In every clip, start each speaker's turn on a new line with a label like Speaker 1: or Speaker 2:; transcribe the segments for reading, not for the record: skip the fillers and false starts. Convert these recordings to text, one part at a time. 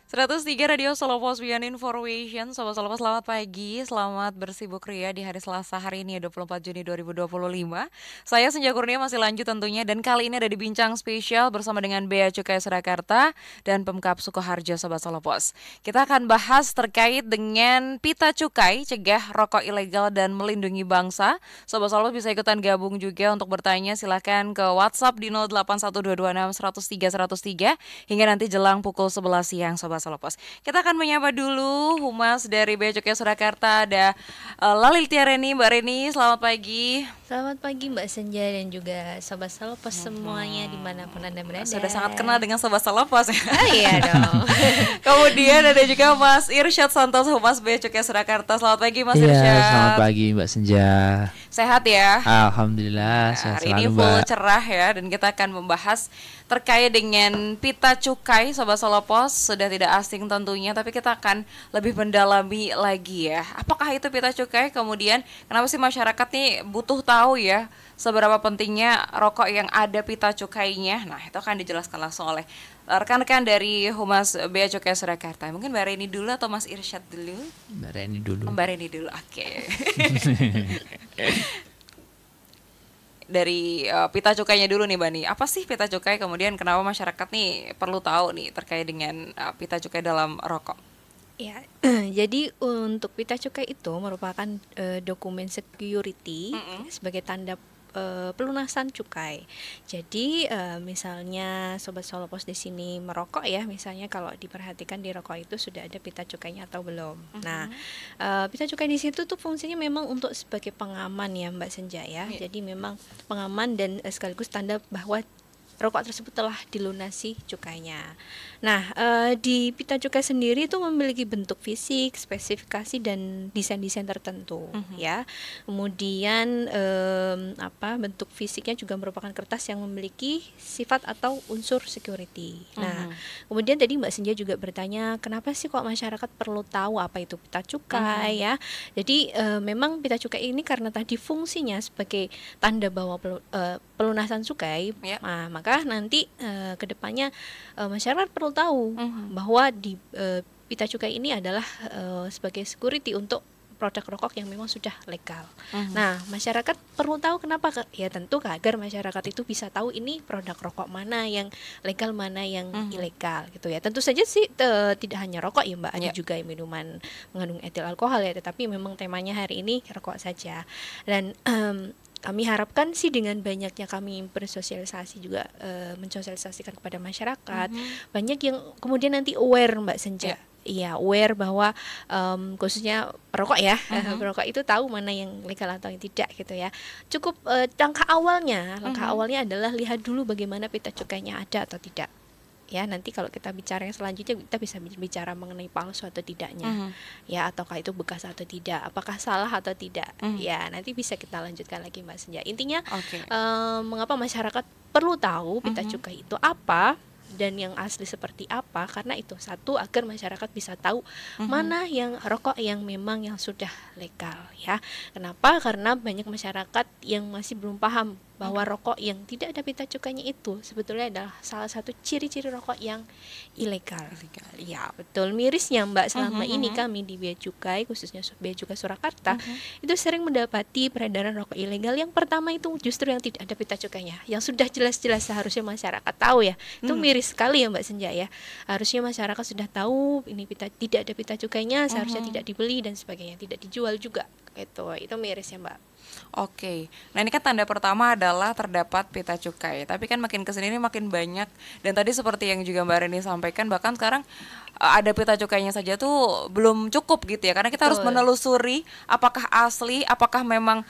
Speaker 1: 103 Radio Solo Post Beyond Information. Sobat Solo Post, selamat pagi. Selamat bersibuk ria di hari Selasa hari ini 24 Juni 2025. Saya Senja Kurnia masih lanjut tentunya. Dan kali ini ada di Bincang Spesial bersama dengan Bea Cukai Surakarta dan Pemkab Sukoharjo, Sobat Solo Post. Kita akan bahas terkait dengan pita cukai, cegah rokok ilegal dan melindungi bangsa. Sobat Solo Post bisa ikutan gabung juga untuk bertanya. Silahkan ke WhatsApp di 081226 103 103 hingga nanti jelang pukul 11 siang, Sobat Solo Post. Kita akan menyapa dulu Humas dari Bea Cukai Surakarta, ada Lalil Tiareni. Mbak Reni, selamat pagi.
Speaker 2: Selamat pagi Mbak Senja dan juga Sobat Solo Post semuanya dimanapun Anda berada.
Speaker 1: Sudah sangat kenal dengan Sobat Solo Post ya.
Speaker 2: Iya dong.
Speaker 1: Kemudian ada juga Mas Irsyad Santoso, Humas Bea Cukai Surakarta. Selamat pagi Mas
Speaker 3: Iya,
Speaker 1: Irsyad.
Speaker 3: selamat pagi Mbak Senja.
Speaker 1: Sehat ya?
Speaker 3: Alhamdulillah, sehat
Speaker 1: Hari ini
Speaker 3: selalu
Speaker 1: full
Speaker 3: Mbak.
Speaker 1: cerah ya, dan kita akan membahas terkait dengan pita cukai. Sobat Solo Post sudah tidak asing tentunya, tapi kita akan lebih mendalami lagi ya. Apakah itu pita cukai? Kemudian kenapa sih masyarakat nih butuh tahu ya seberapa pentingnya rokok yang ada pita cukainya? Nah, itu akan dijelaskan langsung oleh rekan-rekan dari Humas Bea Cukai Surakarta. Mungkin Mbak Reni dulu atau Mas Irsyad dulu?
Speaker 3: Mbak Reni dulu.
Speaker 1: Mbak Reni dulu, oke. Dari pita cukainya dulu nih Mbak nih. Apa sih pita cukai? Kemudian kenapa masyarakat nih perlu tahu nih terkait dengan pita cukai dalam rokok?
Speaker 2: Ya, jadi untuk pita cukai itu merupakan dokumen security sebagai tanda pelunasan cukai. Jadi misalnya Sobat Solo Post di sini merokok ya, misalnya kalau diperhatikan di rokok itu sudah ada pita cukainya atau belum. Nah, pita cukai di situ tuh fungsinya memang untuk sebagai pengaman ya Mbak Senja ya. Jadi memang pengaman dan sekaligus tanda bahwa rokok tersebut telah dilunasi cukainya. Nah, di pita cukai sendiri itu memiliki bentuk fisik, spesifikasi dan desain-desain tertentu, ya. Kemudian bentuk fisiknya juga merupakan kertas yang memiliki sifat atau unsur security. Nah, kemudian tadi Mbak Senja juga bertanya, kenapa sih kok masyarakat perlu tahu apa itu pita cukai ya? Jadi memang pita cukai ini karena tadi fungsinya sebagai tanda bahwa pelunasan cukai, maka nanti kedepannya masyarakat perlu tahu bahwa di pita cukai ini adalah sebagai security untuk produk rokok yang memang sudah legal. Nah, masyarakat perlu tahu kenapa? Ya tentu agar masyarakat itu bisa tahu ini produk rokok mana yang legal, mana yang ilegal gitu ya. Tentu saja sih tidak hanya rokok ya Mbak, ada juga minuman mengandung etil alkohol ya, tetapi memang temanya hari ini rokok saja. Dan kami harapkan sih dengan banyaknya kami bersosialisasi juga mensosialisasikan kepada masyarakat, banyak yang kemudian nanti aware Mbak Senja. Iya, aware bahwa khususnya perokok ya, perokok itu tahu mana yang legal atau yang tidak gitu ya. Cukup langkah awalnya adalah lihat dulu bagaimana pita cukainya ada atau tidak. Ya, nanti kalau kita bicara yang selanjutnya kita bisa bicara mengenai palsu atau tidaknya, ya, ataukah itu bekas atau tidak, apakah salah atau tidak, ya nanti bisa kita lanjutkan lagi Mbak Senja. Intinya mengapa masyarakat perlu tahu pita cukai itu apa dan yang asli seperti apa, karena itu satu agar masyarakat bisa tahu mana yang rokok yang memang yang sudah legal ya. Kenapa? Karena banyak masyarakat yang masih belum paham bahwa rokok yang tidak ada pita cukainya itu sebetulnya adalah salah satu ciri-ciri rokok yang ilegal. Ya, betul. Mirisnya Mbak, selama ini kami di Bea Cukai, khususnya Bea Cukai Surakarta, itu sering mendapati peredaran rokok ilegal. Yang pertama itu justru yang tidak ada pita cukainya, yang sudah jelas-jelas seharusnya masyarakat tahu ya. Itu miris sekali ya Mbak Senja ya. Harusnya masyarakat sudah tahu ini tidak ada pita cukainya, seharusnya tidak dibeli dan sebagainya, tidak dijual juga. Itu miris ya Mbak.
Speaker 1: Oke, nah ini kan tanda pertama adalah terdapat pita cukai. Tapi kan makin kesini ini makin banyak. Dan tadi seperti yang juga Mbak Reni sampaikan, bahkan sekarang ada pita cukainya saja tuh belum cukup gitu ya. Karena kita harus menelusuri apakah asli, apakah memang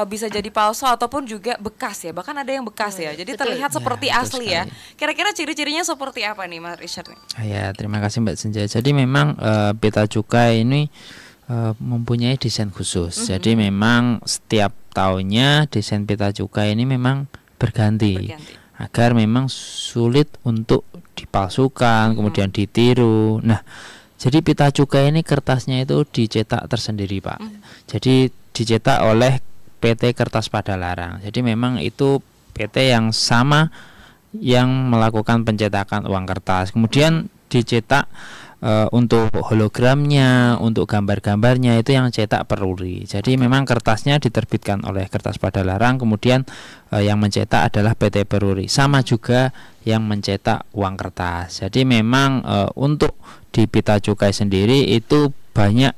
Speaker 1: bisa jadi palsu ataupun juga bekas ya. Bahkan ada yang bekas ya. Jadi terlihat seperti asli ya. Kira-kira ciri-cirinya seperti apa nih Mas Richard?
Speaker 3: Ya, terima kasih Mbak Senja. Jadi memang pita cukai ini mempunyai desain khusus. Jadi memang setiap tahunnya desain pita cukai ini memang berganti. Agar memang sulit untuk dipalsukan, kemudian ditiru. Nah, jadi pita cukai ini kertasnya itu dicetak tersendiri Pak. Jadi dicetak oleh PT Kertas Padalarang. Jadi memang itu PT yang sama yang melakukan pencetakan uang kertas. Kemudian dicetak untuk hologramnya, untuk gambar-gambarnya itu yang cetak peruri. Jadi memang kertasnya diterbitkan oleh Kertas Padalarang, kemudian yang mencetak adalah PT Peruri. Sama juga yang mencetak uang kertas. Jadi memang untuk di Pita Cukai sendiri itu banyak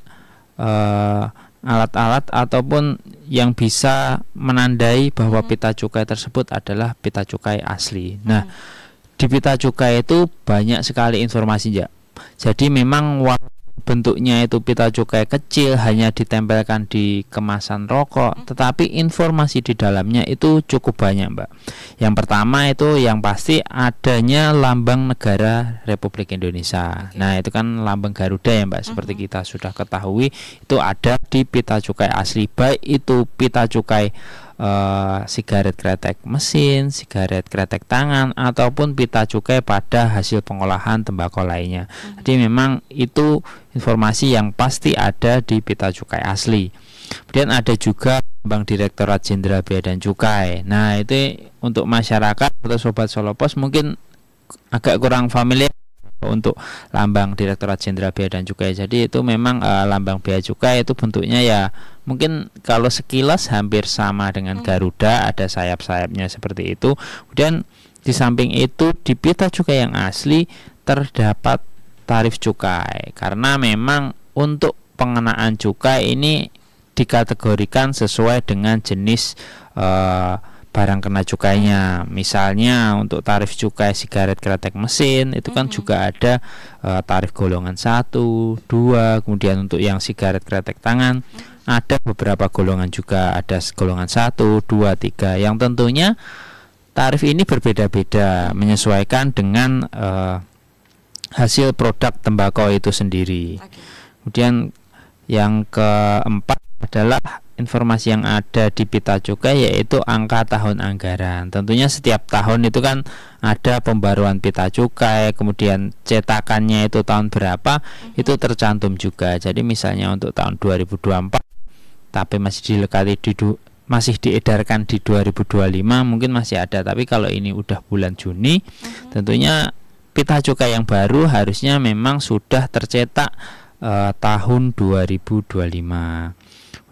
Speaker 3: alat-alat ataupun yang bisa menandai bahwa pita cukai tersebut adalah pita cukai asli. Nah, di Pita Cukai itu banyak sekali informasi, ya. Jadi memang bentuknya itu pita cukai kecil, hanya ditempelkan di kemasan rokok, tetapi informasi di dalamnya itu cukup banyak, Mbak. Yang pertama itu yang pasti adanya lambang negara Republik Indonesia. Nah, itu kan lambang Garuda ya, Mbak. Seperti kita sudah ketahui, itu ada di pita cukai asli, baik itu pita cukai sigaret kretek mesin, sigaret kretek tangan, ataupun pita cukai pada hasil pengolahan tembakau lainnya. Jadi memang itu informasi yang pasti ada di pita cukai asli. Kemudian ada juga Bank Direktorat Jenderal Bea dan Cukai. Nah, itu untuk masyarakat atau sobat Solo Pos mungkin agak kurang familiar untuk lambang Direktorat Jenderal Bea dan Cukai. Jadi itu memang lambang bea cukai itu bentuknya ya mungkin kalau sekilas hampir sama dengan Garuda, ada sayap-sayapnya seperti itu. Kemudian di samping itu di pita cukai yang asli terdapat tarif cukai, karena memang untuk pengenaan cukai ini dikategorikan sesuai dengan jenis barang kena cukainya. Misalnya untuk tarif cukai sigaret kretek mesin itu kan juga ada tarif golongan 1, 2, kemudian untuk yang sigaret kretek tangan ada beberapa golongan juga, ada golongan 1, 2, 3 yang tentunya tarif ini berbeda-beda menyesuaikan dengan hasil produk tembakau itu sendiri. Kemudian yang keempat adalah informasi yang ada di pita cukai, yaitu angka tahun anggaran. Tentunya setiap tahun itu kan ada pembaruan pita cukai, kemudian cetakannya itu tahun berapa itu tercantum juga. Jadi misalnya untuk tahun 2024 tapi masih diedarkan di 2025 mungkin masih ada, tapi kalau ini udah bulan Juni tentunya pita cukai yang baru harusnya memang sudah tercetak tahun 2025.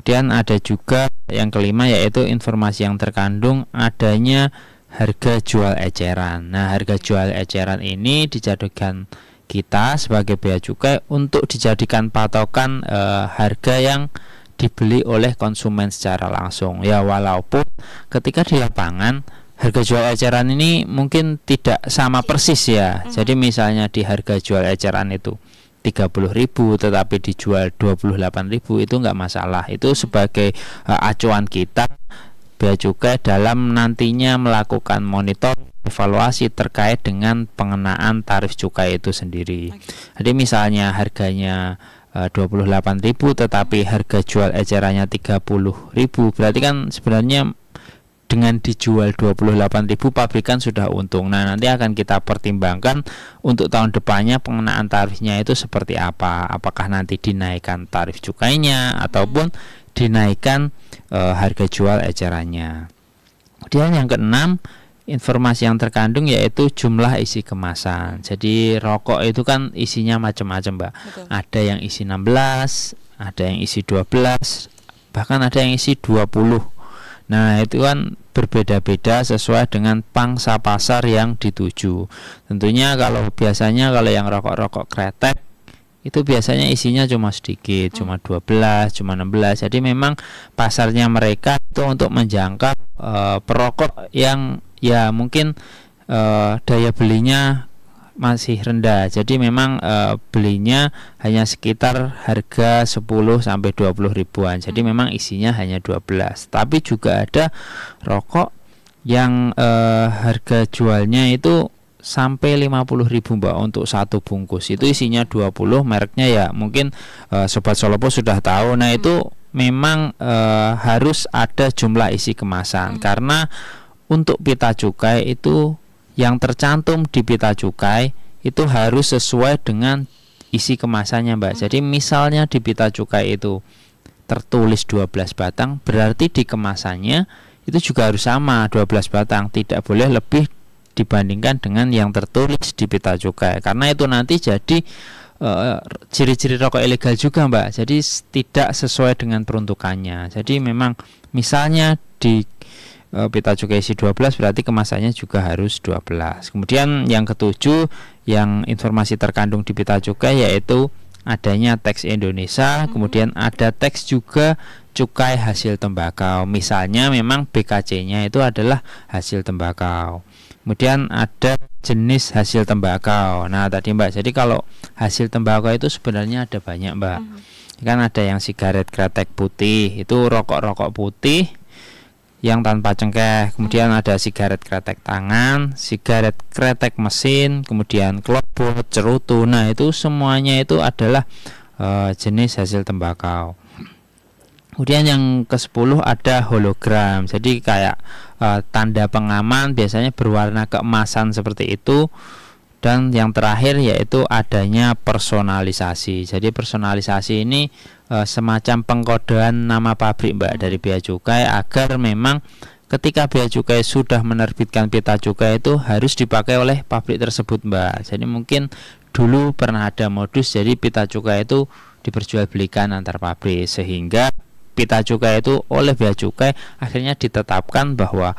Speaker 3: Kemudian ada juga yang kelima, yaitu informasi yang terkandung adanya harga jual eceran. Nah, harga jual eceran ini dijadikan kita sebagai bea cukai untuk dijadikan patokan harga yang dibeli oleh konsumen secara langsung. Ya, walaupun ketika di lapangan harga jual eceran ini mungkin tidak sama persis ya. Jadi misalnya di harga jual eceran itu 30.000 tetapi dijual 28.000 itu enggak masalah. Itu sebagai acuan kita bea cukai dalam nantinya melakukan monitor evaluasi terkait dengan pengenaan tarif cukai itu sendiri. Jadi misalnya harganya 28.000 tetapi harga jual ecerannya 30.000, berarti kan sebenarnya dengan dijual 28.000 pabrikan sudah untung. Nah, nanti akan kita pertimbangkan untuk tahun depannya pengenaan tarifnya itu seperti apa. Apakah nanti dinaikkan tarif cukainya ataupun dinaikkan harga jual ecerannya. Kemudian yang keenam, informasi yang terkandung yaitu jumlah isi kemasan. Jadi rokok itu kan isinya macam-macam, Mbak.
Speaker 1: Betul.
Speaker 3: Ada yang isi 16, ada yang isi 12, bahkan ada yang isi 20. Nah, itu kan berbeda-beda sesuai dengan pangsa pasar yang dituju. Tentunya kalau biasanya kalau yang rokok-rokok kretek itu biasanya isinya cuma sedikit, cuma 12, cuma 16. Jadi memang pasarnya mereka itu untuk menjangkau perokok yang ya mungkin daya belinya masih rendah. Jadi memang belinya hanya sekitar harga 10 sampai 20 ribuan. Jadi memang isinya hanya 12. Tapi juga ada rokok yang harga jualnya itu sampai 50.000, Mbak, untuk satu bungkus. Itu isinya 20, mereknya ya mungkin sobat Solo Pos sudah tahu. Nah, itu memang harus ada jumlah isi kemasan karena untuk pita cukai itu yang tercantum di pita cukai itu harus sesuai dengan isi kemasannya, Mbak. Jadi misalnya di pita cukai itu tertulis 12 batang, berarti di kemasannya itu juga harus sama 12 batang, tidak boleh lebih dibandingkan dengan yang tertulis di pita cukai. Karena itu nanti jadi ciri-ciri rokok ilegal juga, Mbak. Jadi tidak sesuai dengan peruntukannya. Jadi memang misalnya di pita cukai isi 12 berarti kemasannya juga harus 12. Kemudian yang ketujuh yang informasi terkandung di pita cukai yaitu adanya teks Indonesia, kemudian ada teks juga cukai hasil tembakau. Misalnya memang BKC-nya itu adalah hasil tembakau. Kemudian ada jenis hasil tembakau. Nah, tadi Mbak, jadi kalau hasil tembakau itu sebenarnya ada banyak, Mbak. Kan ada yang sigaret kretek putih, itu rokok-rokok putih yang tanpa cengkeh. Kemudian ada sigaret kretek tangan, sigaret kretek mesin, kemudian klobot, cerutu. Nah, itu semuanya itu adalah jenis hasil tembakau. Kemudian yang ke-10 ada hologram. Jadi kayak tanda pengaman biasanya berwarna keemasan seperti itu. Dan yang terakhir yaitu adanya personalisasi. Jadi personalisasi ini semacam pengkodean nama pabrik, Mbak, dari Bea Cukai agar memang ketika Bea Cukai sudah menerbitkan pita cukai itu harus dipakai oleh pabrik tersebut, Mbak. Jadi mungkin dulu pernah ada modus jadi pita cukai itu diperjualbelikan antar pabrik, sehingga pita cukai itu oleh Bea Cukai akhirnya ditetapkan bahwa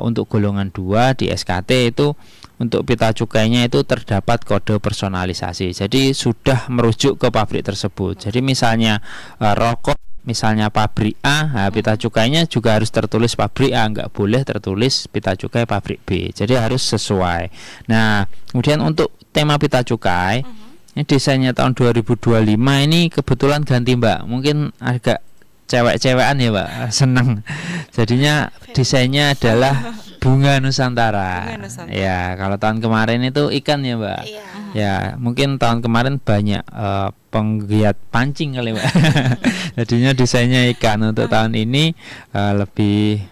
Speaker 3: untuk golongan 2 di SKT itu untuk pita cukainya itu terdapat kode personalisasi. Jadi sudah merujuk ke pabrik tersebut. Jadi misalnya rokok misalnya pabrik A, nah, pita cukainya juga harus tertulis pabrik A, nggak boleh tertulis pita cukai pabrik B. Jadi harus sesuai. Nah, kemudian untuk tema pita cukai ini desainnya tahun 2025 ini kebetulan ganti, Mbak. Mungkin agak cewek-cewekan ya, Mbak, seneng. Jadinya desainnya adalah bunga Nusantara.
Speaker 1: Bunga Nusantara.
Speaker 3: Ya, kalau tahun kemarin itu ikan ya, Mbak.
Speaker 2: Iya.
Speaker 3: Ya, mungkin tahun kemarin banyak penggiat pancing kali, Mbak. Jadinya desainnya ikan. Untuk tahun ini lebih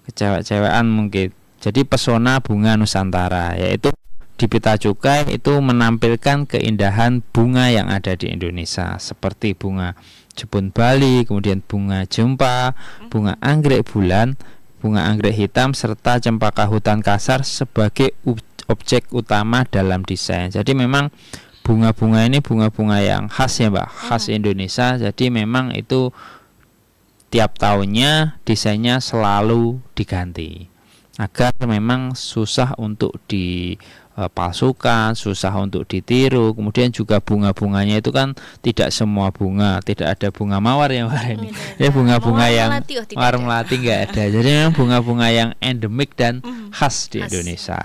Speaker 3: kecewek-cewekan mungkin. Jadi pesona bunga Nusantara, yaitu di pita cukai itu menampilkan keindahan bunga yang ada di Indonesia seperti bunga jepun Bali, kemudian bunga jempa, bunga anggrek bulan, bunga anggrek hitam, serta cempaka hutan kasar sebagai objek utama dalam desain. Jadi memang bunga-bunga ini bunga-bunga yang khas ya, Mbak, khas Indonesia. Jadi memang itu tiap tahunnya desainnya selalu diganti agar memang susah untuk dipalsukan, susah untuk ditiru. Kemudian juga bunga-bunganya itu kan tidak semua bunga, tidak ada bunga mawar ya, Mbak ini. Ya bunga-bunga yang mawar melati enggak ada. Jadi memang bunga-bunga yang endemik dan khas di Indonesia.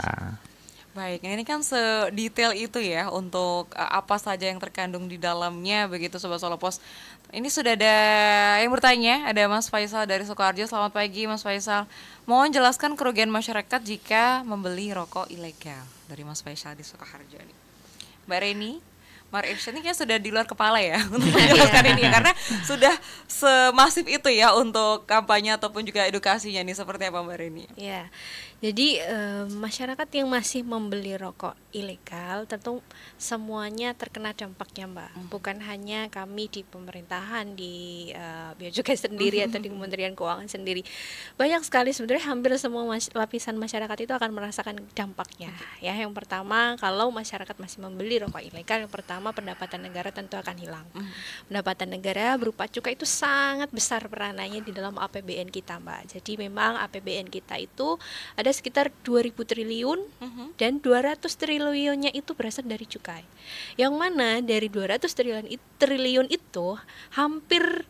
Speaker 1: Baik, ini kan sedetail itu ya untuk apa saja yang terkandung di dalamnya begitu, Sobat Solo Pos. Ini sudah ada yang bertanya, ada Mas Faisal dari Sukoharjo. Selamat pagi Mas Faisal. Mohon jelaskan kerugian masyarakat jika membeli rokok ilegal. Dari Mas Faisal di Sukoharjo nih. Mbak Reni, Mar Irsyad ini sudah di luar kepala ya untuk menjelaskan ini ya, karena sudah semasif itu ya untuk kampanye ataupun juga edukasinya nih, seperti apa Mbak Reni?
Speaker 2: Ya, jadi masyarakat yang masih membeli rokok ilegal tentu semuanya terkena dampaknya, Mbak. Bukan hanya kami di pemerintahan, di Bea Cukai sendiri atau di Kementerian Keuangan sendiri. Banyak sekali sebenarnya, hampir semua lapisan masyarakat itu akan merasakan dampaknya. Ya, yang pertama, kalau masyarakat masih membeli rokok ilegal, yang pertama pendapatan negara tentu akan hilang. Pendapatan negara berupa cukai itu sangat besar peranannya di dalam APBN kita, Mbak. Jadi memang APBN kita itu ada sekitar 2.000 triliun dan 200 triliunnya itu berasal dari cukai. Yang mana dari 200 triliun itu hampir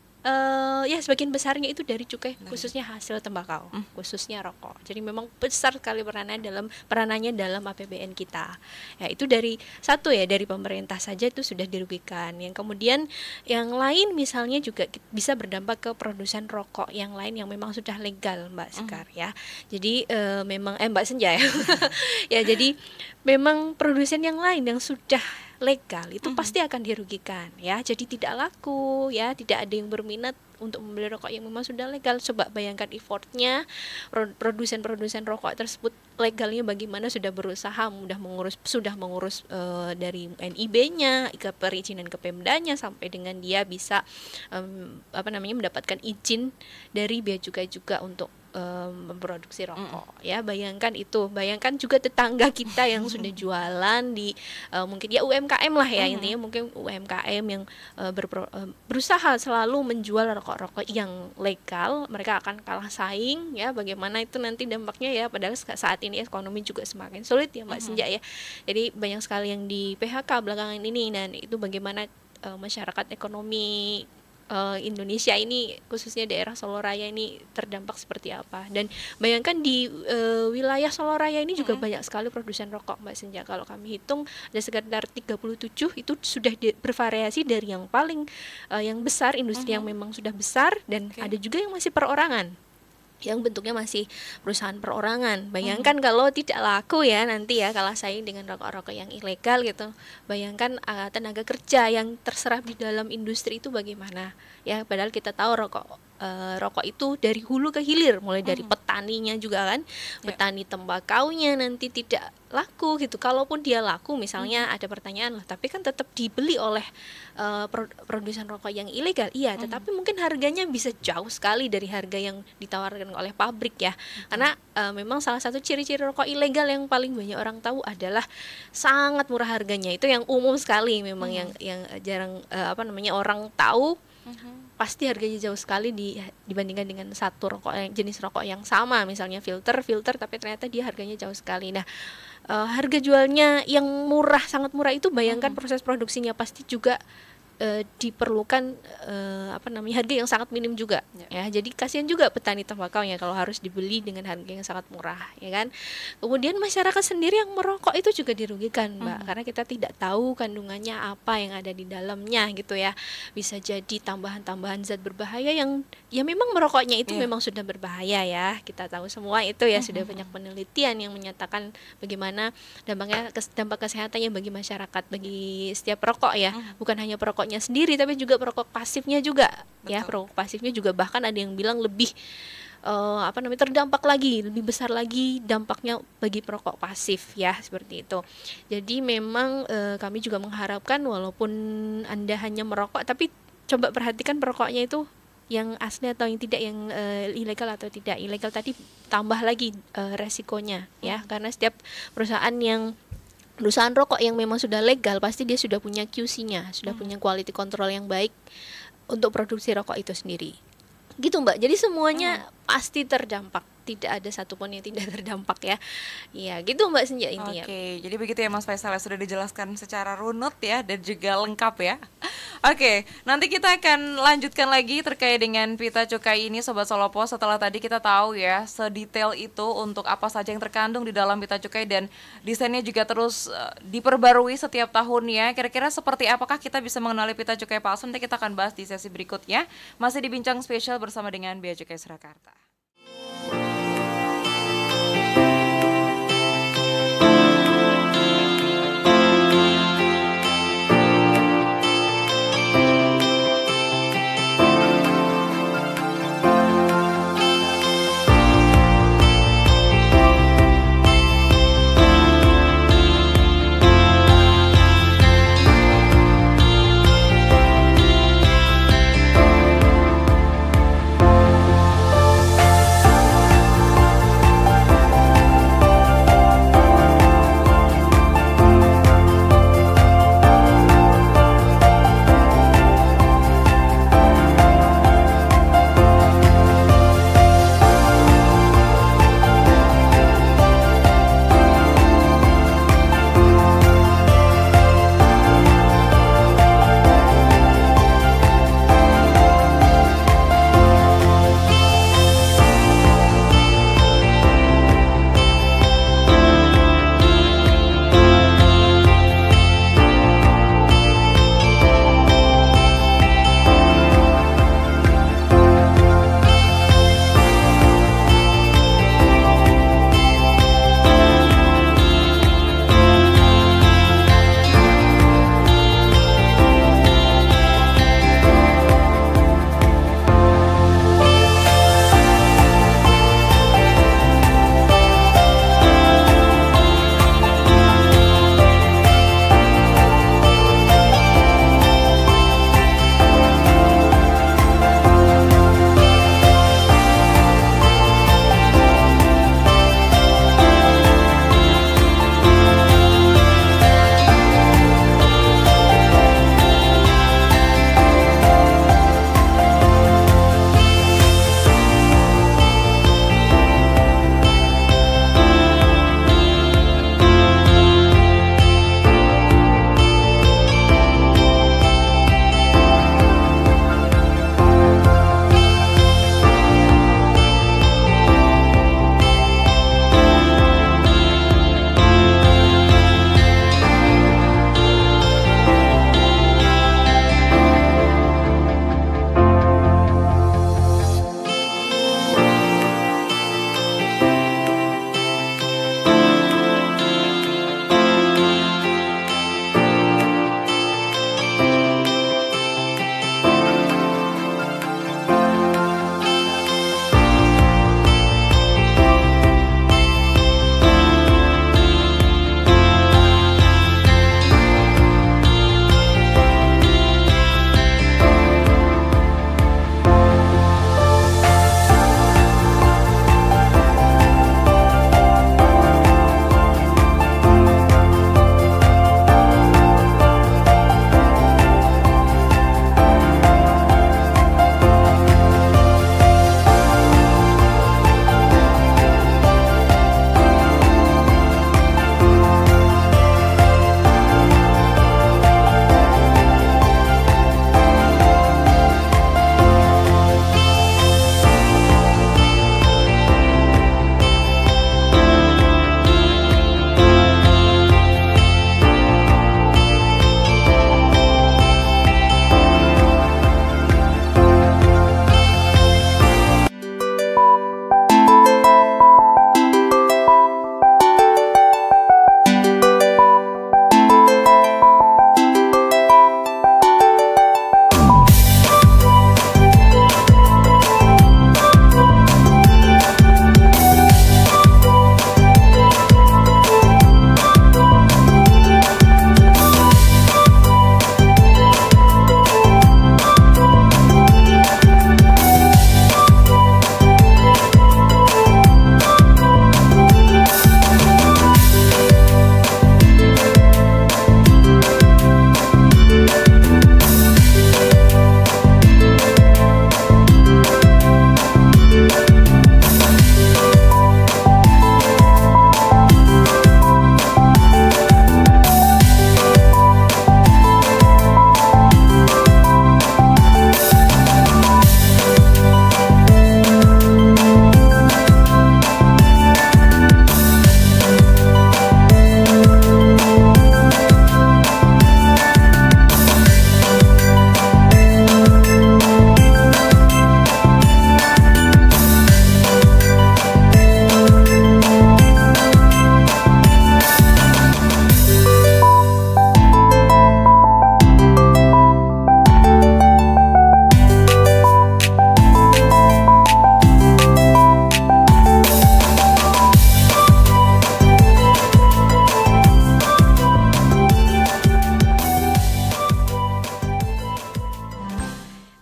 Speaker 2: ya sebagian besarnya itu dari cukai, khususnya hasil tembakau, khususnya rokok. Jadi memang besar sekali peranannya dalam APBN kita. Ya, itu dari dari pemerintah saja itu sudah dirugikan. Yang kemudian yang lain misalnya juga bisa berdampak ke produsen rokok yang lain yang memang sudah legal, Mbak Sekar ya. Jadi memang Mbak Senja ya. Ya, jadi memang produsen yang lain yang sudah legal itu pasti akan dirugikan ya. Jadi tidak laku ya, tidak ada yang berminat untuk membeli rokok yang memang sudah legal. Coba bayangkan effortnya produsen-produsen rokok tersebut legalnya bagaimana, sudah berusaha sudah mengurus dari NIB-nya, perizinan ke Pemdanya, sampai dengan dia bisa mendapatkan izin dari Bea Cukai juga untuk memproduksi rokok. Ya, bayangkan itu. Bayangkan juga tetangga kita yang sudah jualan di mungkin ya UMKM lah ya, intinya mungkin UMKM yang berusaha selalu menjual rokok-rokok yang legal, mereka akan kalah saing ya. Bagaimana itu nanti dampaknya ya, padahal saat ini ekonomi juga semakin sulit ya Mbak Senja ya. Jadi banyak sekali yang di PHK belakangan ini, dan itu bagaimana masyarakat ekonomi Indonesia ini, khususnya daerah Solo Raya ini terdampak seperti apa. Dan bayangkan di wilayah Solo Raya ini juga banyak sekali produsen rokok Mbak Senja. Kalau kami hitung ada sekitar 37, itu sudah bervariasi dari yang paling yang besar, industri yang memang sudah besar, dan ada juga yang masih perorangan, yang bentuknya masih perusahaan perorangan. Bayangkan kalau tidak laku ya nanti ya, kalah saing dengan rokok-rokok yang ilegal gitu. Bayangkan tenaga kerja yang terserap di dalam industri itu bagaimana ya, padahal kita tahu rokok itu dari hulu ke hilir, mulai dari petaninya juga kan, petani tembakaunya nanti tidak laku gitu. Kalaupun dia laku misalnya, ada pertanyaan lah, tapi kan tetap dibeli oleh produsen rokok yang ilegal, iya, tetapi mungkin harganya bisa jauh sekali dari harga yang ditawarkan oleh pabrik ya. Karena memang salah satu ciri-ciri rokok ilegal yang paling banyak orang tahu adalah sangat murah harganya. Itu yang umum sekali memang, yang jarang orang tahu. Pasti harganya jauh sekali dibandingkan dengan satu jenis rokok yang sama, misalnya filter, tapi ternyata dia harganya jauh sekali. Nah, harga jualnya yang murah, sangat murah itu, bayangkan proses produksinya pasti juga diperlukan harga yang sangat minim juga ya. Jadi kasihan juga petani tembakaunya kalau harus dibeli dengan harga yang sangat murah ya kan. Kemudian masyarakat sendiri yang merokok itu juga dirugikan Mbak, karena kita tidak tahu kandungannya apa yang ada di dalamnya gitu ya. Bisa jadi tambahan-tambahan zat berbahaya yang ya memang merokoknya itu memang sudah berbahaya ya. Kita tahu semua itu ya, sudah banyak penelitian yang menyatakan bagaimana dampak kesehatannya bagi masyarakat, bagi setiap perokok ya. Bukan hanya perokok sendiri, tapi juga perokok pasifnya juga. Betul. Ya, perokok pasifnya juga bahkan ada yang bilang lebih terdampak lagi, lebih besar lagi dampaknya bagi perokok pasif ya, seperti itu. Jadi memang kami juga mengharapkan walaupun Anda hanya merokok, tapi coba perhatikan perokoknya itu yang asli atau yang tidak, yang ilegal atau tidak. Ilegal tadi tambah lagi resikonya ya, karena setiap perusahaan rokok yang memang sudah legal pasti dia sudah punya QC-nya, sudah punya quality control yang baik untuk produksi rokok itu sendiri. Gitu Mbak. Jadi semuanya pasti terdampak. Tidak ada satupun yang tidak terdampak ya. Iya, gitu Mbak Senja intinya.
Speaker 1: Oke, jadi begitu ya Mas Faisal, sudah dijelaskan secara runut ya, dan juga lengkap ya. Oke, nanti kita akan lanjutkan lagi terkait dengan pita cukai ini Sobat Solo Pos. Setelah tadi kita tahu ya sedetail itu untuk apa saja yang terkandung di dalam pita cukai, dan desainnya juga terus diperbarui setiap tahunnya. Kira-kira seperti apakah kita bisa mengenali pita cukai palsu? Nanti kita akan bahas di sesi berikutnya. Masih di Bincang Spesial bersama dengan Bea Cukai Surakarta.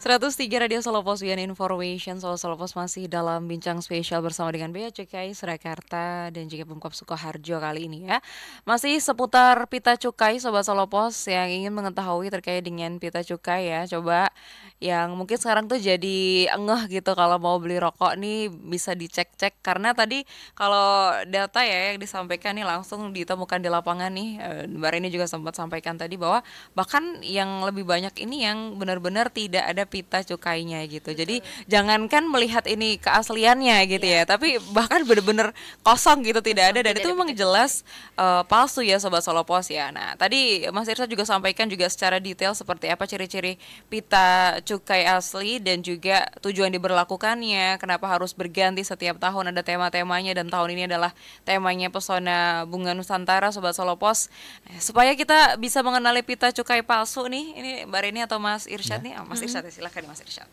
Speaker 1: 103 Radio Solo Pos Wian Information. Solo Pos masih dalam bincang spesial bersama dengan Bea Cukai Surakarta dan juga Pemkab Sukoharjo kali ini ya. Masih seputar pita cukai Sobat Solo Pos yang ingin mengetahui terkait dengan pita cukai ya. Coba yang mungkin sekarang tuh jadi ngeh gitu kalau mau beli rokok nih bisa dicek-cek, karena tadi kalau data ya yang disampaikan nih langsung ditemukan di lapangan nih. Mbak Rini juga sempat sampaikan tadi bahwa bahkan yang lebih banyak ini yang benar-benar tidak ada pita cukainya gitu. Jadi jangankan melihat ini keasliannya gitu ya, tapi bahkan benar-benar kosong gitu, tidak ada, dan itu memang jelas palsu ya Sobat Solo Pos ya. Nah tadi Mas Irsa juga sampaikan juga secara detail seperti apa ciri-ciri pita cukai asli dan juga tujuan diberlakukannya, kenapa harus berganti setiap tahun, ada tema-temanya, dan tahun ini adalah temanya Pesona Bunga Nusantara Sobat Solo Pos. Supaya kita bisa mengenali pita cukai palsu nih, ini Mbak Rini atau Mas Irsyad nih? Mas Irsyad, silahkan Mas Irsyad.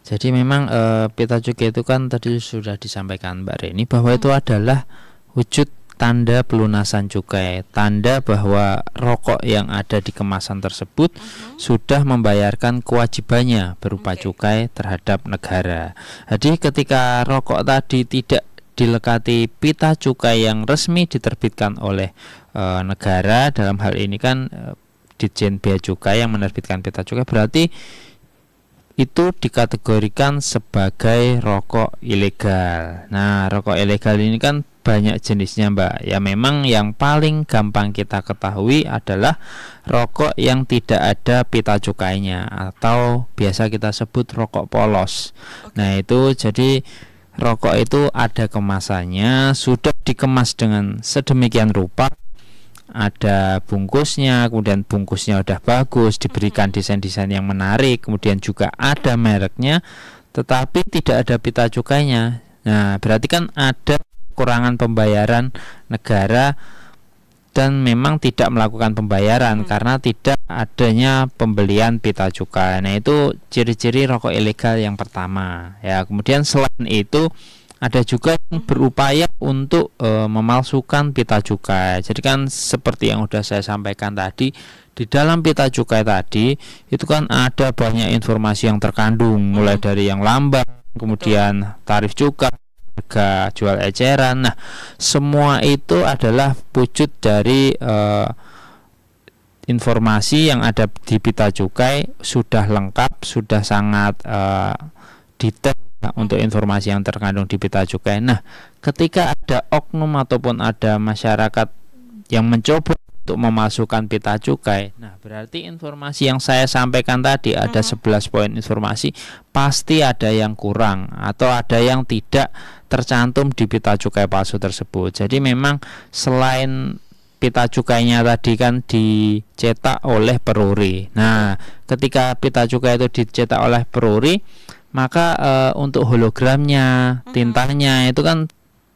Speaker 3: Jadi memang pita cukai itu kan tadi sudah disampaikan Mbak Rini bahwa itu adalah wujud tanda pelunasan cukai, tanda bahwa rokok yang ada di kemasan tersebut sudah membayarkan kewajibannya berupa cukai terhadap negara. Jadi ketika rokok tadi tidak dilekati pita cukai yang resmi diterbitkan oleh negara, dalam hal ini kan Ditjen Bea Cukai yang menerbitkan pita cukai, berarti itu dikategorikan sebagai rokok ilegal. Nah, rokok ilegal ini kan banyak jenisnya Mbak. Ya memang yang paling gampang kita ketahui adalah rokok yang tidak ada pita cukainya atau biasa kita sebut rokok polos. Nah, itu jadi rokok itu ada kemasannya, sudah dikemas dengan sedemikian rupa, ada bungkusnya, kemudian bungkusnya udah bagus, diberikan desain-desain yang menarik, kemudian juga ada mereknya, tetapi tidak ada pita cukainya. Nah, berarti kan ada kekurangan pembayaran negara dan memang tidak melakukan pembayaran karena tidak adanya pembelian pita cukai. Nah, itu ciri-ciri rokok ilegal yang pertama. Ya, kemudian selain itu ada juga yang berupaya untuk memalsukan pita cukai. Jadi kan seperti yang sudah saya sampaikan tadi, di dalam pita cukai tadi itu kan ada banyak informasi yang terkandung, mulai dari yang lambat, kemudian tarif cukai, harga jual eceran. Nah, semua itu adalah wujud dari informasi yang ada di pita cukai sudah lengkap, sudah sangat detail untuk informasi yang terkandung di pita cukai. Nah, ketika ada oknum ataupun ada masyarakat yang mencoba untuk memasukkan pita cukai, nah berarti informasi yang saya sampaikan tadi ada 11 poin informasi, pasti ada yang kurang atau ada yang tidak tercantum di pita cukai palsu tersebut. Jadi memang selain pita cukainya tadi kan dicetak oleh peruri. Nah, ketika pita cukai itu dicetak oleh peruri, maka untuk hologramnya, tintanya itu kan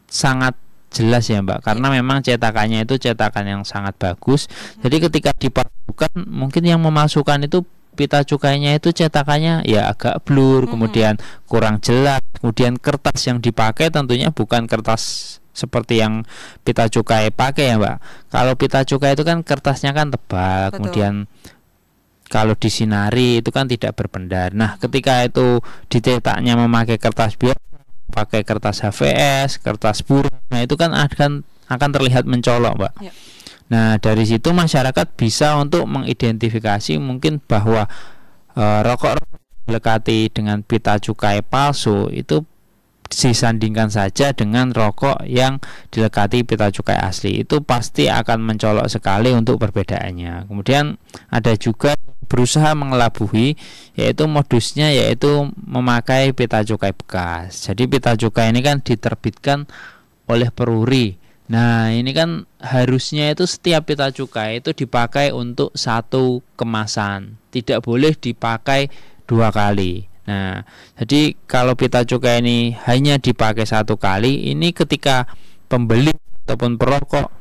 Speaker 3: sangat jelas ya Mbak, karena memang cetakannya itu cetakan yang sangat bagus. Jadi ketika dipalsukan, mungkin yang memasukkan itu pita cukainya itu cetakannya ya agak blur, kemudian kurang jelas, kemudian kertas yang dipakai tentunya bukan kertas seperti yang pita cukai pakai ya Mbak. Kalau pita cukai itu kan kertasnya kan tebal, kemudian kalau disinari itu kan tidak berpendar. Nah, ketika itu dicetaknya memakai kertas biasa, pakai kertas HVS, kertas buram, nah itu kan akan terlihat mencolok, Mbak. Ya. Nah, dari situ masyarakat bisa untuk mengidentifikasi mungkin bahwa rokok dilekati dengan pita cukai palsu itu disandingkan saja dengan rokok yang dilekati pita cukai asli, itu pasti akan mencolok sekali untuk perbedaannya. Kemudian ada juga berusaha mengelabuhi, yaitu modusnya yaitu memakai pita cukai bekas. Jadi pita cukai ini kan diterbitkan oleh peruri. Nah, ini kan harusnya itu setiap pita cukai itu dipakai untuk satu kemasan, tidak boleh dipakai 2 kali. Nah, jadi kalau pita cukai ini hanya dipakai 1 kali, ini ketika pembeli ataupun perokok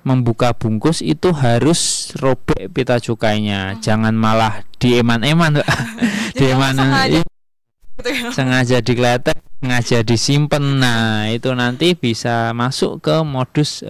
Speaker 3: membuka bungkus itu harus robek pita cukainya, jangan malah dieman-eman, sengaja digeletek, sengaja disimpan. Nah, itu nanti bisa masuk ke modus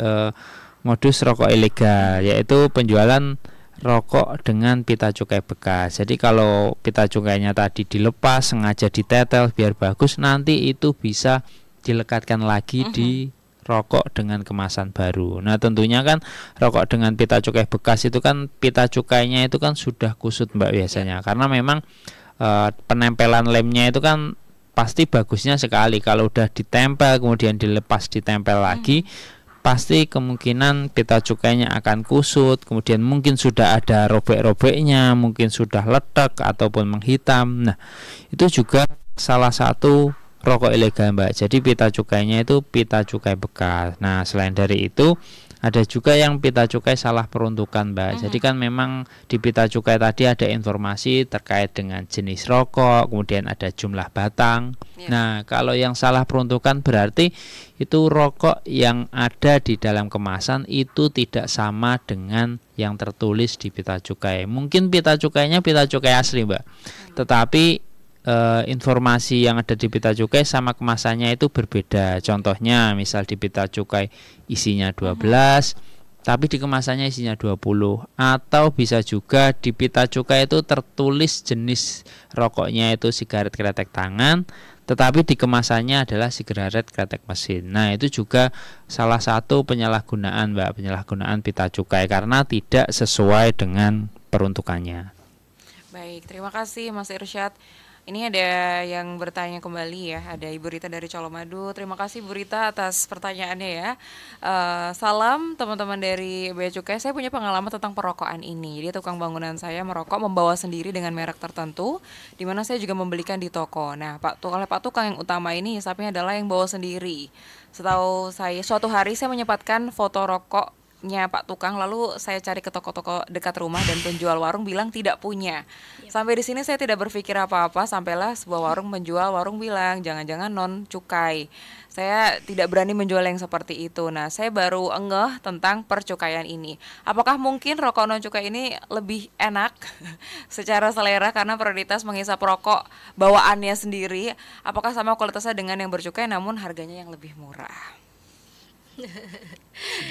Speaker 3: rokok ilegal, yaitu penjualan rokok dengan pita cukai bekas. Jadi kalau pita cukainya tadi dilepas, sengaja ditetel biar bagus, nanti itu bisa dilekatkan lagi di rokok dengan kemasan baru. Nah tentunya kan rokok dengan pita cukai bekas itu kan pita cukainya itu kan sudah kusut Mbak biasanya, karena memang penempelan lemnya itu kan pasti bagusnya sekali. Kalau udah ditempel kemudian dilepas ditempel lagi, pasti kemungkinan pita cukainya akan kusut, kemudian mungkin sudah ada robek-robeknya, mungkin sudah letak ataupun menghitam. Nah itu juga salah satu rokok ilegal Mbak. Jadi pita cukainya itu pita cukai bekas. Nah selain dari itu ada juga yang pita cukai salah peruntukan Mbak. Jadi kan memang di pita cukai tadi ada informasi terkait dengan jenis rokok, kemudian ada jumlah batang. Nah kalau yang salah peruntukan berarti itu rokok yang ada di dalam kemasan itu tidak sama dengan yang tertulis di pita cukai. Mungkin pita cukainya pita cukai asli Mbak, tetapi informasi yang ada di pita cukai sama kemasannya itu berbeda. Contohnya misal di pita cukai isinya 12 tapi di kemasannya isinya 20, atau bisa juga di pita cukai itu tertulis jenis rokoknya itu sigaret kretek tangan tetapi di kemasannya adalah sigaret kretek mesin. Nah itu juga salah satu penyalahgunaan Mbak, penyalahgunaan pita cukai karena tidak sesuai dengan peruntukannya.
Speaker 1: Baik, terima kasih Mas Irsyad. Ini ada yang bertanya kembali ya, ada Ibu Rita dari Colomadu. Terima kasih Bu Rita atas pertanyaannya ya. Salam teman-teman dari Bea Cukai, saya punya pengalaman tentang perokokan ini. Jadi tukang bangunan saya merokok membawa sendiri dengan merek tertentu, di mana saya juga membelikan di toko. Nah Pak Tukang yang utama ini hisapnya adalah yang bawa sendiri. Setahu saya suatu hari saya menyempatkan foto rokoknya Pak Tukang, lalu saya cari ke toko-toko dekat rumah dan penjual warung bilang tidak punya. Sampai di sini saya tidak berpikir apa-apa, sampailah sebuah warung menjual, warung bilang jangan-jangan non cukai. Saya tidak berani menjual yang seperti itu. Nah, saya baru ngeh tentang percukaian ini. Apakah mungkin rokok non cukai ini lebih enak secara selera karena prioritas menghisap rokok bawaannya sendiri? Apakah sama kualitasnya dengan yang bercukai namun harganya yang lebih murah?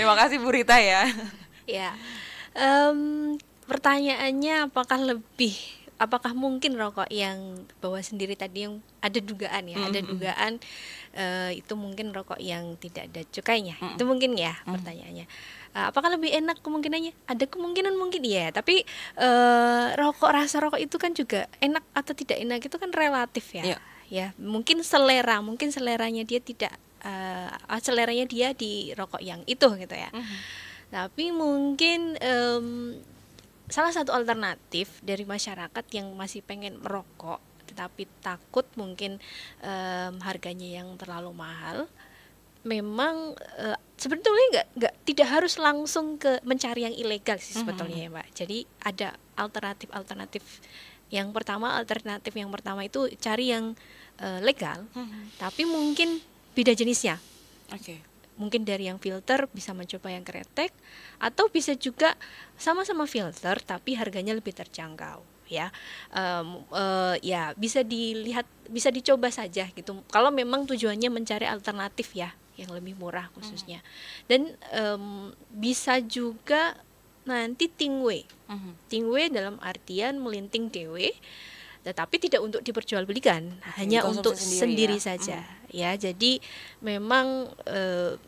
Speaker 1: Terima kasih Bu Rita ya.
Speaker 2: Ya, pertanyaannya apakah mungkin rokok yang bawa sendiri tadi yang ada dugaan ya, ada dugaan itu mungkin rokok yang tidak ada cukainya. Itu mungkin ya pertanyaannya. Apakah lebih enak? Kemungkinannya ada kemungkinan mungkin ya, tapi rasa rokok itu kan juga enak atau tidak enak itu kan relatif ya. Ya, mungkin seleranya dia tidak seleranya dia di rokok yang itu gitu ya. Tapi mungkin salah satu alternatif dari masyarakat yang masih pengen merokok tetapi takut mungkin harganya yang terlalu mahal, memang sebetulnya tidak harus langsung ke mencari yang ilegal sih sebetulnya ya Mbak. Jadi ada alternatif yang pertama itu cari yang legal, tapi mungkin beda jenisnya. Mungkin dari yang filter bisa mencoba yang kretek, atau bisa juga sama-sama filter tapi harganya lebih terjangkau ya. Ya bisa dilihat, bisa dicoba saja gitu. Kalau memang tujuannya mencari alternatif ya yang lebih murah khususnya. Dan bisa juga nanti tingwe. Tingwe dalam artian melinting dewe, tetapi tidak untuk diperjualbelikan, hanya untuk sendiri ya. Saja ya. Jadi memang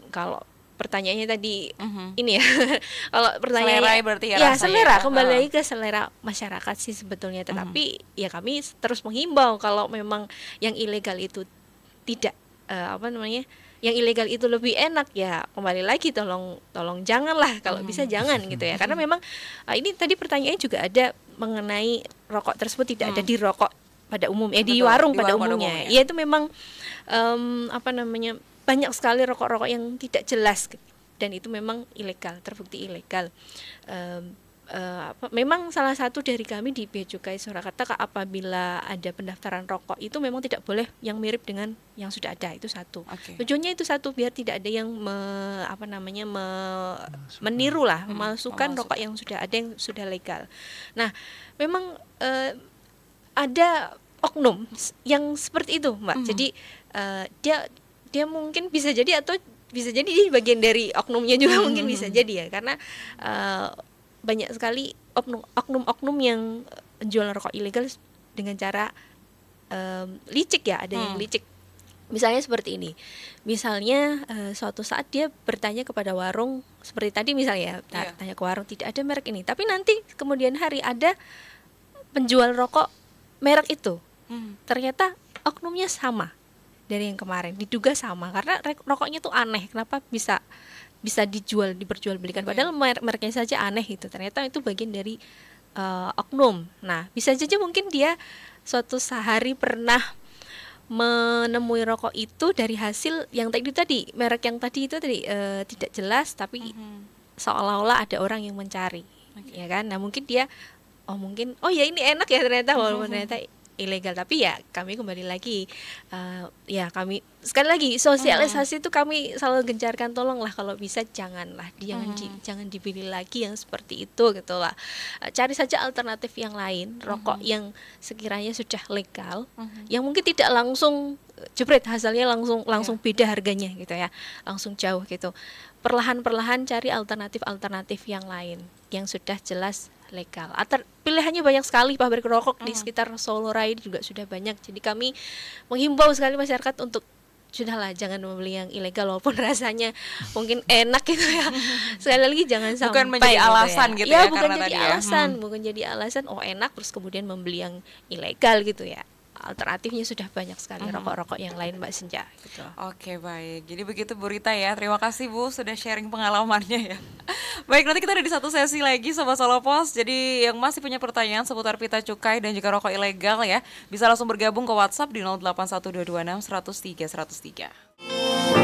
Speaker 2: kalau pertanyaannya tadi ini ya kalau pertanyaannya selera berarti ya selera ya. Kembali lagi ke selera masyarakat sih sebetulnya, tetapi ya kami terus menghimbau kalau memang yang ilegal itu tidak yang ilegal itu lebih enak ya, kembali lagi tolong janganlah, kalau bisa jangan gitu ya, karena memang ini tadi pertanyaannya juga ada mengenai rokok tersebut tidak ada di rokok pada umumnya, di warung pada umumnya. Ya itu memang banyak sekali rokok-rokok yang tidak jelas dan itu memang ilegal, terbukti ilegal. Memang salah satu dari kami di Bea Cukai Surakarta, apabila ada pendaftaran rokok itu memang tidak boleh yang mirip dengan yang sudah ada, itu satu. Tujuannya itu satu, biar tidak ada yang meniru lah, memasukkan rokok yang sudah ada, yang sudah legal. Nah, memang ada oknum yang seperti itu, Mbak. Jadi dia mungkin bisa jadi, atau bisa jadi bagian dari oknumnya juga mungkin bisa jadi ya, karena banyak sekali oknum-oknum yang jual rokok ilegal dengan cara licik ya, ada yang licik. Misalnya seperti ini, misalnya suatu saat dia bertanya kepada warung seperti tadi misalnya, tanya ke warung tidak ada merek ini, tapi nanti kemudian hari ada penjual rokok merek itu, ternyata oknumnya sama dari yang kemarin, diduga sama karena rokoknya tuh aneh, kenapa bisa diperjualbelikan padahal mereknya saja aneh gitu, ternyata itu bagian dari oknum. Nah bisa saja mungkin dia suatu hari pernah menemui rokok itu dari hasil yang tadi merek yang tadi itu tidak jelas, tapi seolah-olah ada orang yang mencari, ya kan? Nah mungkin dia ya ini enak ya ternyata, walaupun ternyata ilegal, tapi ya kami kembali lagi kami sekali lagi sosialisasi itu kami selalu gencarkan, tolonglah kalau bisa jangan dipilih lagi yang seperti itu gitu lah. Cari saja alternatif yang lain, rokok yang sekiranya sudah legal, yang mungkin tidak langsung jebret hasilnya langsung beda harganya gitu ya, langsung jauh gitu. Perlahan-perlahan cari alternatif yang lain yang sudah jelas legal. Pilihannya banyak sekali, pabrik rokok di sekitar Solo Raya juga sudah banyak. Jadi kami menghimbau sekali masyarakat untuk sudahlah jangan membeli yang ilegal walaupun rasanya mungkin enak gitu ya. Sekali lagi jangan sampai
Speaker 1: bukan menjadi alasan gitu ya,
Speaker 2: bukan
Speaker 1: karena
Speaker 2: jadi
Speaker 1: tadi
Speaker 2: alasan, bukan jadi alasan enak terus kemudian membeli yang ilegal gitu ya. Alternatifnya sudah banyak sekali rokok-rokok yang lain Mbak Senja gitu.
Speaker 1: Oke, baik. Jadi begitu Bu Rita ya. Terima kasih Bu sudah sharing pengalamannya ya. Baik, nanti kita ada di satu sesi lagi Sobat Solo Pos. Jadi yang masih punya pertanyaan seputar pita cukai dan juga rokok ilegal ya, bisa langsung bergabung ke WhatsApp di 081226 103 103.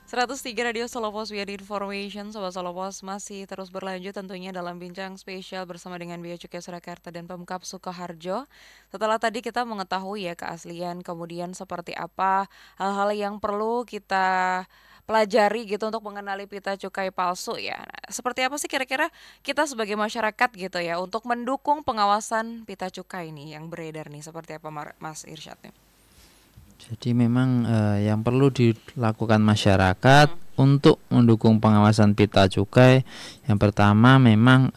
Speaker 1: 103 Radio Solo Pos via Information. Sobat Solo Pos masih terus berlanjut tentunya dalam bincang spesial bersama dengan Bea Cukai Surakarta dan Pemkab Sukoharjo. Setelah tadi kita mengetahui ya keaslian, kemudian seperti apa hal-hal yang perlu kita pelajari gitu untuk mengenali pita cukai palsu ya. Nah, seperti apa sih kira-kira kita sebagai masyarakat gitu ya untuk mendukung pengawasan pita cukai nih yang beredar nih, seperti apa Mas Irsyad nih?
Speaker 3: Jadi memang yang perlu dilakukan masyarakat untuk mendukung pengawasan pita cukai, yang pertama memang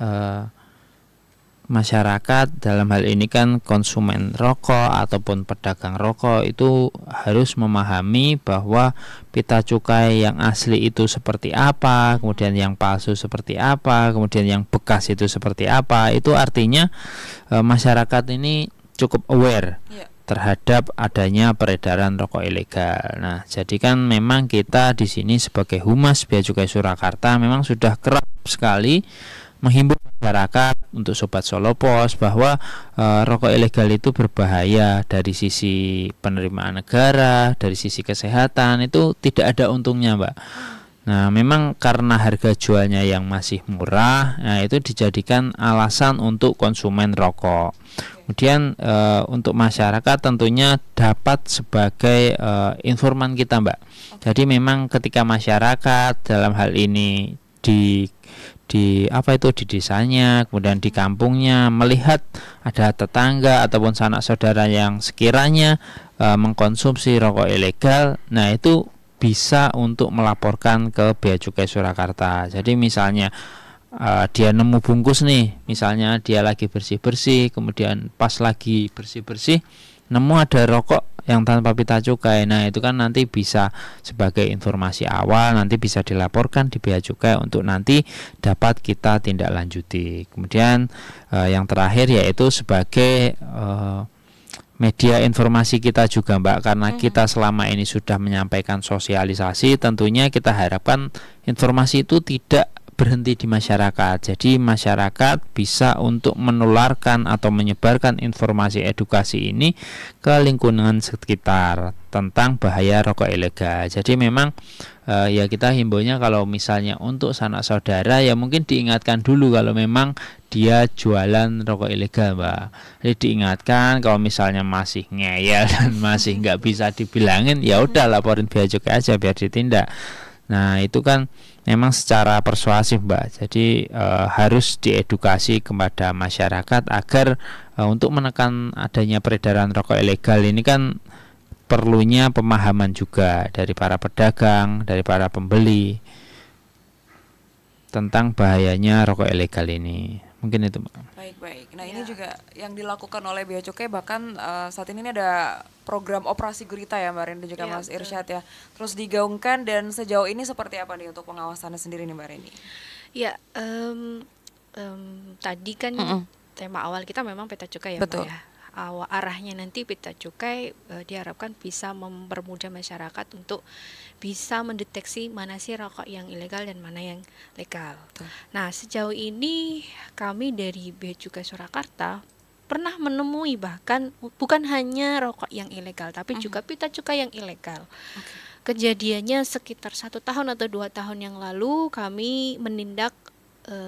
Speaker 3: masyarakat dalam hal ini kan konsumen rokok ataupun pedagang rokok itu harus memahami bahwa pita cukai yang asli itu seperti apa, kemudian yang palsu seperti apa, kemudian yang bekas itu seperti apa. Itu artinya masyarakat ini cukup aware terhadap adanya peredaran rokok ilegal. Nah, jadi kan memang kita di sini sebagai Humas Bea Cukai Surakarta memang sudah kerap sekali menghimbau masyarakat untuk Sobat Solo Pos bahwa rokok ilegal itu berbahaya dari sisi penerimaan negara, dari sisi kesehatan, itu tidak ada untungnya, Mbak. Nah, memang karena harga jualnya yang masih murah, nah itu dijadikan alasan untuk konsumen rokok. Kemudian untuk masyarakat tentunya dapat sebagai informan kita, Mbak. Jadi memang ketika masyarakat dalam hal ini di di desanya, kemudian di kampungnya melihat ada tetangga ataupun sanak saudara yang sekiranya mengkonsumsi rokok ilegal, nah itu bisa untuk melaporkan ke Bea Cukai Surakarta. Jadi misalnya dia nemu bungkus nih, misalnya dia lagi bersih-bersih, kemudian pas lagi bersih-bersih nemu ada rokok yang tanpa pita cukai. Nah, itu kan nanti bisa sebagai informasi awal, nanti bisa dilaporkan di Bea Cukai untuk nanti dapat kita tindak lanjuti. Kemudian yang terakhir yaitu sebagai media informasi kita juga, Mbak, karena kita selama ini sudah menyampaikan sosialisasi, tentunya kita harapkan informasi itu tidak berhenti di masyarakat. Jadi masyarakat bisa untuk menularkan atau menyebarkan informasi edukasi ini ke lingkungan sekitar tentang bahaya rokok ilegal. Jadi memang ya kita himbaunya kalau misalnya untuk sanak saudara ya mungkin diingatkan dulu kalau memang dia jualan rokok ilegal, Mbak. Jadi diingatkan, kalau misalnya masih ngeyel dan masih nggak bisa dibilangin, ya udah laporin Bea Cukai aja biar ditindak. Nah, itu kan memang secara persuasif, Mbak. Jadi harus diedukasi kepada masyarakat agar untuk menekan adanya peredaran rokok ilegal ini kan perlunya pemahaman juga dari para pedagang, dari para pembeli tentang bahayanya rokok ilegal ini. Mungkin itu, Mbak.
Speaker 1: Baik. Nah, ini juga yang dilakukan oleh Bea Cukai, bahkan saat ini ada program operasi gurita ya, Mbak Rin dan juga Mas Irsyad ya. Terus digaungkan, dan sejauh ini seperti apa nih untuk pengawasannya sendiri nih, Mbak Rini?
Speaker 2: Ya, tadi kan tema awal kita memang pita cukai ya,
Speaker 1: Betul.
Speaker 2: Mbak ya. Arahnya nanti pita cukai diharapkan bisa mempermudah masyarakat untuk bisa mendeteksi mana sih rokok yang ilegal dan mana yang legal.
Speaker 1: Betul.
Speaker 2: Nah, sejauh ini kami dari Bea Cukai Surakarta pernah menemui bahkan bukan hanya rokok yang ilegal, tapi juga pita cukai yang ilegal. Kejadiannya sekitar 1 tahun atau 2 tahun yang lalu kami menindak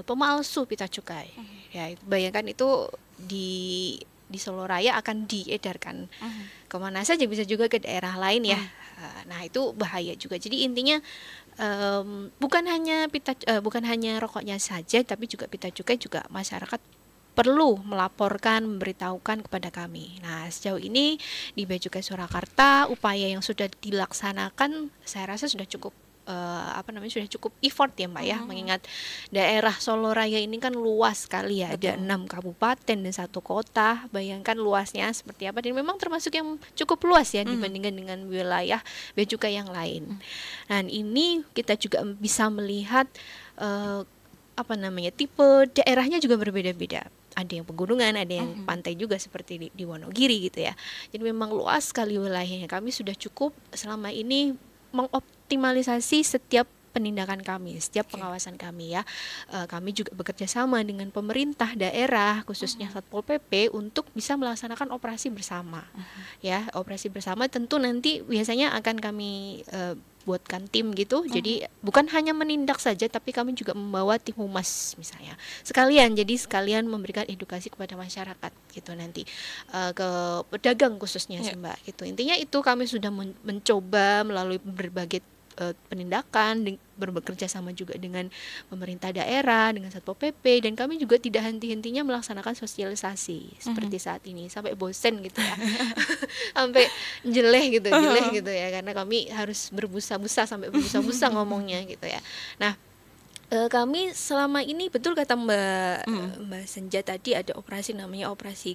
Speaker 2: pemalsu pita cukai. Ya, bayangkan itu di Solo Raya akan diedarkan kemana saja, bisa juga ke daerah lain ya. Nah, itu bahaya juga. Jadi intinya bukan hanya rokoknya saja, tapi juga pita cukai juga masyarakat perlu melaporkan, memberitahukan kepada kami. Nah, sejauh ini di Bea Cukai Surakarta upaya yang sudah dilaksanakan saya rasa sudah cukup sudah cukup effort ya, Mbak ya, mengingat daerah Solo Raya ini kan luas sekali ya. Betul. Ada 6 kabupaten dan 1 kota. Bayangkan luasnya seperti apa, dan memang termasuk yang cukup luas ya dibandingkan dengan wilayah Bea Cukai yang lain. Dan ini kita juga bisa melihat tipe daerahnya juga berbeda-beda. Ada yang pegunungan, ada yang pantai juga seperti di Wonogiri gitu ya. Jadi memang luas sekali wilayahnya. Kami sudah cukup selama ini mengoptimalisasi setiap penindakan kami, setiap pengawasan kami ya. Kami juga bekerja sama dengan pemerintah daerah, khususnya Satpol PP, untuk bisa melaksanakan operasi bersama. Ya, operasi bersama tentu nanti biasanya akan kami buatkan tim gitu. Jadi bukan hanya menindak saja, tapi kami juga membawa tim humas misalnya. Sekalian memberikan edukasi kepada masyarakat gitu nanti ke pedagang khususnya sih Mbak gitu. Intinya itu kami sudah mencoba melalui berbagai penindakan, bekerja sama juga dengan pemerintah daerah, dengan Satpol PP, dan kami juga tidak henti-hentinya melaksanakan sosialisasi seperti saat ini sampai bosen gitu ya. Sampai jeleh gitu ya, karena kami harus berbusa-busa sampai berbusa-busa ngomongnya gitu ya. Nah, kami selama ini betul kata Mbak Senja tadi, ada operasi namanya operasi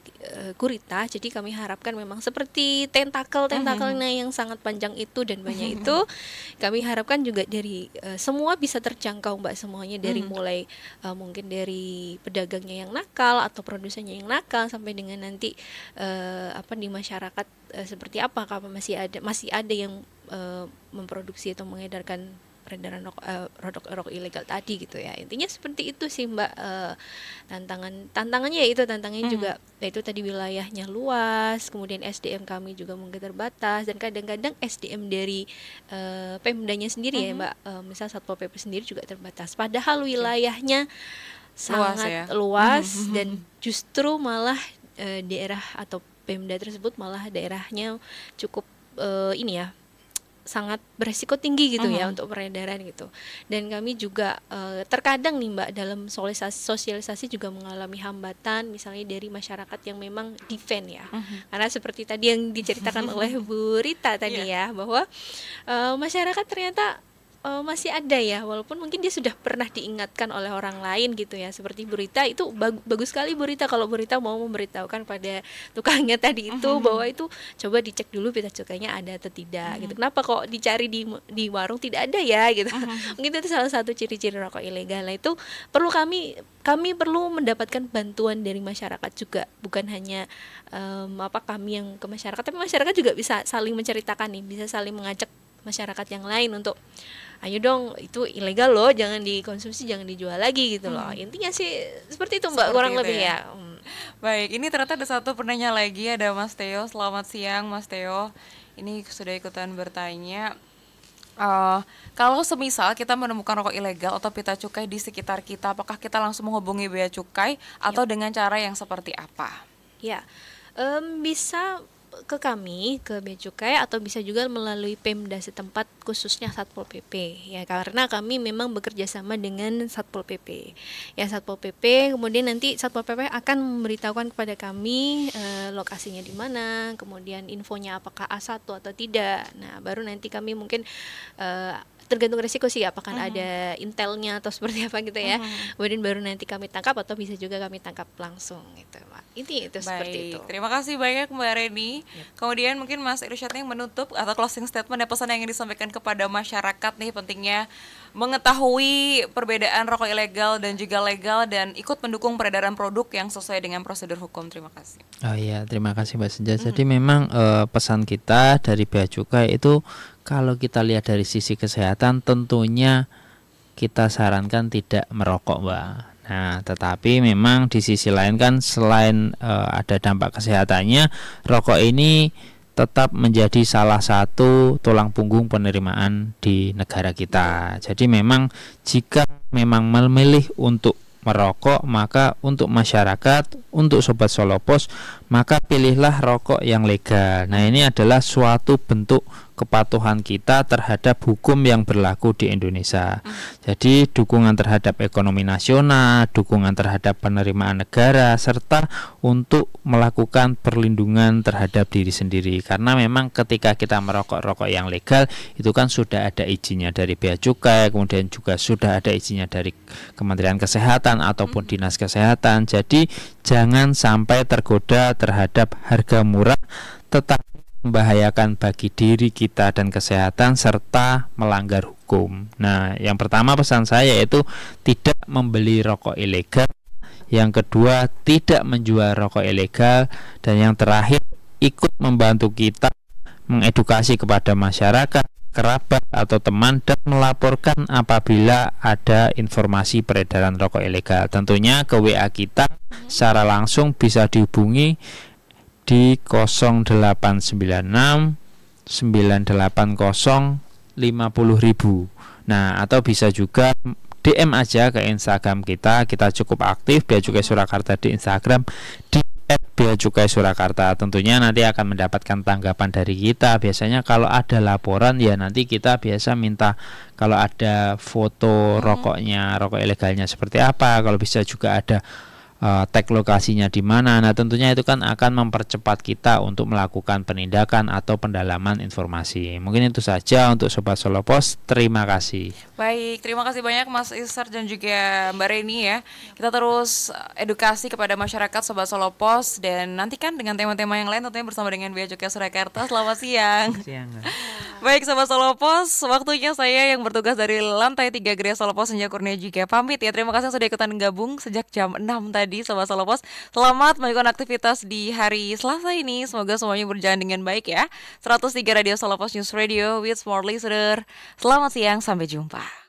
Speaker 2: gurita. Jadi kami harapkan memang seperti tentakelnya yang sangat panjang itu dan banyak itu, kami harapkan juga dari semua bisa terjangkau Mbak, semuanya dari mulai mungkin dari pedagangnya yang nakal atau produsennya yang nakal sampai dengan nanti di masyarakat seperti apa, kalau masih ada yang memproduksi atau mengedarkan peredaran rokok ilegal tadi gitu ya. Intinya seperti itu sih Mbak. Tantangannya juga yaitu tadi wilayahnya luas, kemudian SDM kami juga mungkin terbatas, dan kadang-kadang SDM dari Pemdanya sendiri ya Mbak, misal Satpol PP sendiri juga terbatas, padahal wilayahnya sangat luas dan justru malah daerah atau Pemda tersebut malah daerahnya cukup sangat beresiko tinggi gitu ya untuk peredaran gitu. Dan kami juga terkadang nih Mbak, dalam sosialisasi juga mengalami hambatan misalnya dari masyarakat yang memang defend ya. Karena seperti tadi yang diceritakan oleh Bu Rita tadi ya, bahwa masyarakat ternyata masih ada ya, walaupun mungkin dia sudah pernah diingatkan oleh orang lain gitu ya. Seperti Bu Rita itu bagus sekali Bu Rita kalau Bu Rita mau memberitahukan pada tukangnya tadi itu bahwa itu coba dicek dulu pita cukainya ada atau tidak gitu. Kenapa kok dicari di warung tidak ada ya gitu. Mungkin itu salah satu ciri-ciri rokok ilegal. Nah, itu perlu kami perlu mendapatkan bantuan dari masyarakat juga, bukan hanya kami yang ke masyarakat, tapi masyarakat juga bisa saling menceritakan nih, bisa saling mengajak masyarakat yang lain untuk ayo dong, itu ilegal loh, jangan dikonsumsi, jangan dijual lagi gitu loh. Intinya sih seperti itu Mbak, kurang lebih ya.
Speaker 1: Baik, ini ternyata ada satu penanya lagi, ada Mas Theo. Selamat siang Mas Theo, ini sudah ikutan bertanya. Kalau semisal kita menemukan rokok ilegal atau pita cukai di sekitar kita, apakah kita langsung menghubungi bea cukai atau dengan cara yang seperti apa?
Speaker 2: Ya, bisa ke kami, ke Bea Cukai, atau bisa juga melalui Pemda setempat, khususnya Satpol PP ya, karena kami memang bekerja sama dengan Satpol PP ya. Satpol PP kemudian nanti Satpol PP akan memberitahukan kepada kami lokasinya di mana, kemudian infonya apakah A1 atau tidak. Nah, baru nanti kami mungkin tergantung resiko sih, apakah ada intelnya atau seperti apa gitu ya. Kemudian baru nanti kami tangkap, atau bisa juga kami tangkap langsung gitu Mbak. Itu seperti itu.
Speaker 1: Terima kasih banyak Mbak Reni. Kemudian mungkin Mas Irsyad yang menutup atau closing statement, pesan yang ingin disampaikan kepada masyarakat nih, pentingnya mengetahui perbedaan rokok ilegal dan juga legal dan ikut mendukung peredaran produk yang sesuai dengan prosedur hukum. Terima kasih.
Speaker 3: Oh iya, terima kasih Mbak Senja. Jadi memang pesan kita dari Bea Cukai itu, kalau kita lihat dari sisi kesehatan, tentunya kita sarankan tidak merokok Mbak. Nah, tetapi memang di sisi lain kan, selain ada dampak kesehatannya, rokok ini tetap menjadi salah satu tulang punggung penerimaan di negara kita. Jadi memang jika memang memilih untuk merokok, maka untuk masyarakat, untuk Sobat Solo Pos, maka pilihlah rokok yang legal. Nah, ini adalah suatu bentuk kepatuhan kita terhadap hukum yang berlaku di Indonesia. Jadi dukungan terhadap ekonomi nasional, dukungan terhadap penerimaan negara, serta untuk melakukan perlindungan terhadap diri sendiri. Karena memang ketika kita merokok rokok yang legal, itu kan sudah ada izinnya dari Bea Cukai, kemudian juga sudah ada izinnya dari Kementerian Kesehatan ataupun Dinas Kesehatan. Jadi jangan sampai tergoda terhadap harga murah tetapi membahayakan bagi diri kita dan kesehatan serta melanggar hukum. Nah, yang pertama pesan saya yaitu tidak membeli rokok ilegal, yang kedua tidak menjual rokok ilegal, dan yang terakhir ikut membantu kita mengedukasi kepada masyarakat, kerabat atau teman, dan melaporkan apabila ada informasi peredaran rokok ilegal. Tentunya ke WA kita secara langsung bisa dihubungi di 0896 980 50.000. Nah, atau bisa juga DM aja ke Instagram kita cukup aktif Bea Cukai Surakarta di Instagram di @beacukai_surakarta. Tentunya nanti akan mendapatkan tanggapan dari kita. Biasanya kalau ada laporan ya nanti kita biasa minta kalau ada foto rokoknya, rokok ilegalnya seperti apa, kalau bisa juga ada tag lokasinya di mana. Nah, tentunya itu kan akan mempercepat kita untuk melakukan penindakan atau pendalaman informasi. Mungkin itu saja untuk Sobat Solo Pos. Terima kasih.
Speaker 1: Baik, terima kasih banyak Mas Isar dan juga Mbak Reni ya. Kita terus edukasi kepada masyarakat Sobat Solo Pos dan nantikan dengan tema-tema yang lain tentunya bersama dengan Bea Cukai Surakarta. Selamat siang. Baik Sobat Solo Pos, waktunya saya yang bertugas dari lantai 3 Gereja Solo Pos Senja Kurnia juga pamit ya. Terima kasih sudah ikutan gabung sejak jam 6 tadi Sobat Solo Pos. Selamat melakukan aktivitas di hari Selasa ini. Semoga semuanya berjalan dengan baik ya. 103 Radio Solo Pos News Radio with more listener. Selamat siang, sampai jumpa.